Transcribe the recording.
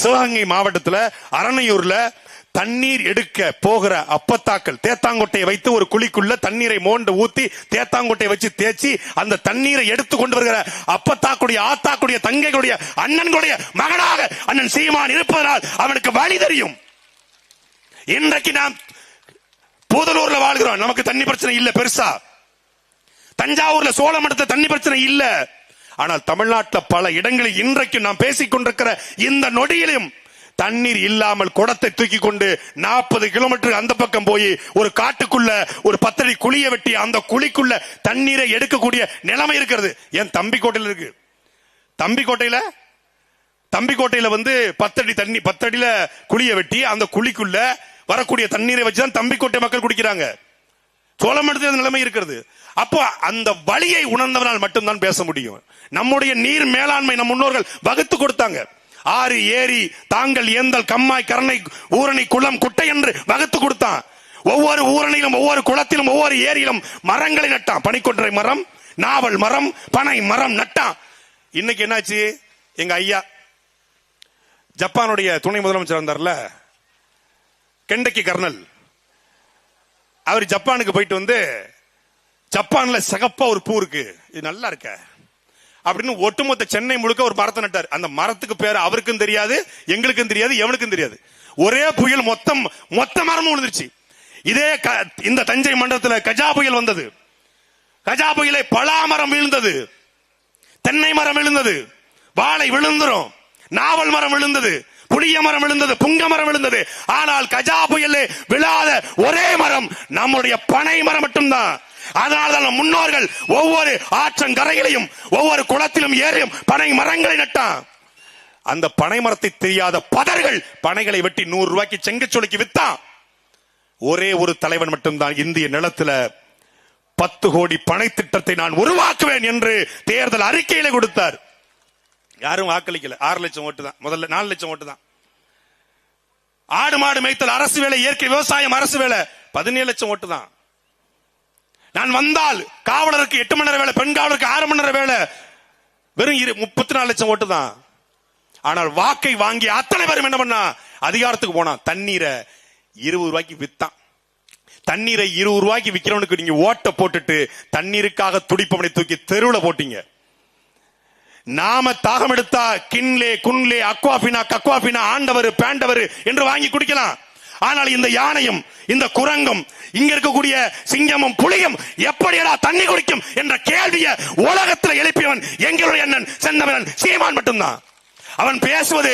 சிவகங்கை மாவட்டத்துல அரணையூர்ல தண்ணீர் எடுக்க போகிற அப்பத்தாக்கள் தேத்தாங்கொட்டையை வைத்து ஒரு குழிக்குள்ள தண்ணீரை மோண்டு ஊத்தி தேத்தாங்கொட்டையை வச்சு தேய்ச்சி அந்த தண்ணீரை எடுத்து கொண்டு வருகிற அப்பத்தாக்குடைய ஆத்தாக்குடைய தங்கைகளுடைய அண்ணன்களுடைய மகனாக அண்ணன் சீமான் இருப்பதனால் அவனுக்கு வழி தெரியும். இன்றைக்கு நாம் பூதலூர்ல வாழ்கிறோம், நமக்கு தண்ணி பிரச்சனை இல்ல பெருசா. தஞ்சாவூர்ல சோழமண்டலத்துல தண்ணி பிரச்சனை இல்ல. ஆனால் தமிழ்நாட்டில் பல இடங்களில் இன்றைக்கு நாம் பேசிக் கொண்டிருக்கிற இந்த நொடியிலும் தண்ணீர் இல்லாமல் குடத்தை தூக்கி கொண்டு 40 கிலோமீட்டர் அந்த பக்கம் போய் ஒரு காட்டுக்குள்ள ஒரு 10 அடி குழிய வெட்டி அந்த குழிக்குள்ள தண்ணீரை எடுக்கக்கூடிய நிலைமை இருக்கிறது. ஏன் தம்பிக்கோட்டையில் இருக்கு. தம்பிக்கோட்டையில வந்து 10 அடி தண்ணி 10 அடியில குழிய வெட்டி அந்த குழிக்குள்ள வரக்கூடிய தண்ணீரை வச்சுதான் தம்பிக்கோட்டை மக்கள் குடிக்கிறாங்க. சோழமண்டலத்தில் நிலைமை இருக்கிறது. அப்போ அந்த வழியை உணர்ந்தவனால் மட்டும்தான் பேச முடியும். நம்முடைய நீர் மேலாண்மை நம் முன்னோர்கள் வகுத்து கொடுத்தாங்க. ஆறு ஏரி தாங்கள் ஏந்தல் கம்மாய் கரணை ஊரணி குளம் குட்டை என்று வகுத்து கொடுத்தான். ஒவ்வொரு ஊரணியிலும் ஒவ்வொரு குளத்திலும் ஒவ்வொரு ஏரியிலும் மரங்களை நட்டான். பனிக்கொன்றை மரம், நாவல் மரம், பனை மரம் நட்டான். இன்னைக்கு என்னாச்சு? எங்க ஐயா ஜப்பானுடைய துணை முதலமைச்சர் வந்தார்ல, கெண்டக்கி கர்னல், அவர் ஜப்பானுக்கு போயிட்டு வந்து ஜப்பான்ல சிகப்பா ஒரு பூ இருக்கு, இது நல்லா இருக்க அப்படின்னு ஒட்டுமொத்த சென்னை முழுக்க ஒரு மரத்தை நட்டார். அந்த மரத்துக்கு பேரு அவருக்கும் தெரியாது, எங்களுக்கும் தெரியாது, எவனுக்கும் தெரியாது. ஒரே புயல் மொத்த மரமும் விழுந்துருச்சு. இதே இந்த தஞ்சை மண்டலத்தில் கஜா புயல் வந்தது. கஜா புயலை பலாமரம் விழுந்தது, தென்னை மரம் விழுந்தது, வாழை விழுந்துரும், நாவல் மரம் விழுந்தது, புளிய மரம் விழுந்தது, புங்க மரம் விழுந்தது. ஆனால் கஜா புயலே விழாத ஒரே மரம் நம்முடைய பனை மரம் மட்டும்தான். அதனால்தான் முன்னோர்கள் ஒவ்வொரு ஆற்றங்கரையிலையும் ஒவ்வொரு குளத்திலும் ஏறியும் பனை மரங்களை நட்டான். அந்த பனை மரத்தை தெரியாத பதர்கள் பனைகளை வெட்டி 100 ரூபாய்க்கு செங்கச்சோலைக்கு வித்தான். ஒரே ஒரு தலைவன் மட்டும்தான் இந்திய நிலத்துல 10 கோடி பனை திட்டத்தை நான் உருவாக்குவேன் என்று தேர்தல் அறிக்கையில கொடுத்தார். யாரும் வாக்களிக்கல. 6 லட்சம் ஓட்டு தான். முதல்ல 4 லட்சம் ஓட்டு தான். ஆடு மாடு மேய்த்தல் அரசு வேலை, இயற்கை விவசாயம் அரசு வேலை 17 லட்சம் ஓட்டு தான். நான் வந்தால் காவலருக்கு 8 மணி நேர வேலை, பெண் காவலருக்கு 6 மணி நேர வேலை, வெறும் 34 லட்சம் ஓட்டு தான். ஆனால் வாக்கை வாங்கி அத்தனை பேரும் என்ன பண்ணா, அதிகாரத்துக்கு போனா தண்ணீரை 20 ரூபாய்க்கு வித்தான். தண்ணீரை 20 ரூபாய்க்கு விக்கிறவனுக்கு நீங்க ஓட்ட போட்டுட்டு தண்ணீருக்காக துடிப்பவனை தூக்கி தெருவுல போட்டீங்க. நாம தாகம் எடுத்தா கின்லே குன்லே அக்வாபினா கக்வாபினா ஆண்டவர் பேண்டவர் என்று வாங்கி குடிக்கலாம். ஆனால் இந்த யானையும் இந்த குரங்கும் இங்க இருக்கக்கூடிய சிங்கமும் புலியும் எப்படியடா தண்ணி குடிக்கும் என்ற கேள்வியை உலகத்தில் எழுப்பியவன் எங்களுடைய அண்ணன் செந்தமிழன் சீமான் மட்டும்தான். அவன் பேசுவது